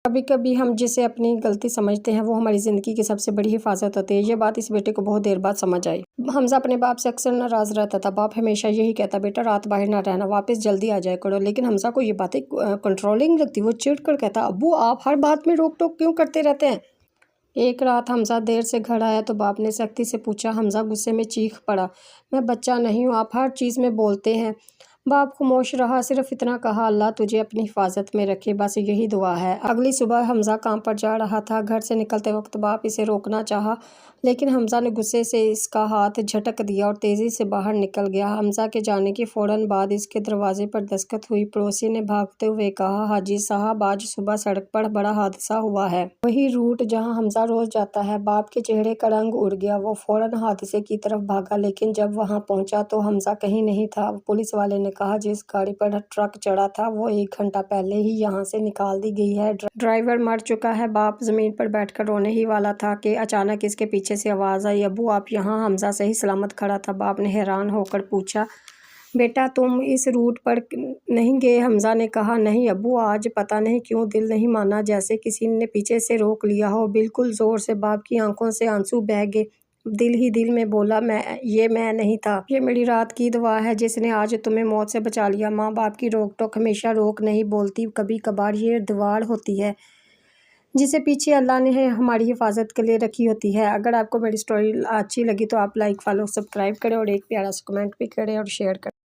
کبھی کبھی ہم جسے اپنی غلطی سمجھتے ہیں وہ ہماری زندگی کی سب سے بڑی حفاظت ہوتی ہے۔ یہ بات اس بیٹے کو بہت دیر بعد سمجھ آئی۔ حمزہ اپنے باپ سے اکثر ناراض رہتا تھا۔ باپ ہمیشہ یہی کہتا، بیٹا رات باہر نہ رہنا، واپس جلدی آ جایا کرو۔ لیکن حمزہ کو یہ باتیں کنٹرولنگ لگتی۔ وہ چڑ کر کہتا، ابو آپ ہر بات میں روک ٹوک کیوں کرتے رہتے ہیں؟ ایک رات حمزہ دیر سے گھر آیا تو باپ نے سختی سے پوچھا۔ حمزہ غصے میں چیخ پڑا، میں بچہ نہیں ہوں، آپ ہر چیز میں بولتے ہیں۔ باپ خاموش رہا، صرف اتنا کہا، اللہ تجھے اپنی حفاظت میں رکھے، بس یہی دعا ہے۔ اگلی صبح حمزہ کام پر جا رہا تھا۔ گھر سے نکلتے وقت باپ اسے روکنا چاہا لیکن حمزہ نے غصے سے اس کا ہاتھ جھٹک دیا اور تیزی سے باہر نکل گیا۔ حمزہ کے جانے کے فوراً بعد اس کے دروازے پر دستک ہوئی۔ پڑوسی نے بھاگتے ہوئے کہا، حاجی صاحب آج صبح سڑک پر بڑا حادثہ ہوا ہے۔ وہی روٹ جہاں حمزہ روز جاتا ہے۔ باپ کے چہرے کا رنگ اڑ گیا۔ وہ فوراً حادثے کی طرف بھاگا لیکن جب وہاں پہنچا تو حمزہ کہیں نہیں تھا۔ پولیس والے نے کہا، جس گاڑی پر ٹرک چڑھا تھا وہ 1 گھنٹہ پہلے ہی یہاں سے نکال دی گئی ہے، ڈرائیور مر چکا ہے۔ باپ زمین پر بیٹھ کر رونے ہی والا تھا کہ اچانک اس کے پیچھے سے آواز آئی، ابو آپ یہاں؟ حمزہ صحیح سلامت کھڑا تھا۔ باپ نے حیران ہو کر پوچھا، بیٹا تم اس روٹ پر نہیں گئے؟ حمزہ نے کہا، نہیں ابو، آج پتہ نہیں کیوں دل نہیں مانا، جیسے کسی نے پیچھے سے روک لیا ہو، بالکل زور سے۔ باپ کی آنکھوں سے آنسو بہہ گئے۔ دل ہی دل میں بولا، یہ میں نہیں تھا، یہ میری رات کی دعا ہے جس نے آج تمہیں موت سے بچا لیا۔ ماں باپ کی روک ٹوک ہمیشہ روک نہیں بولتی، کبھی کبھار یہ دیوار ہوتی ہے جسے پیچھے اللہ نے ہماری حفاظت کے لیے رکھی ہوتی ہے۔ اگر آپ کو میری سٹوری اچھی لگی تو آپ لائک، فالو، سبسکرائب کریں اور ایک پیارا سا کمنٹ بھی کریں اور شیئر کریں۔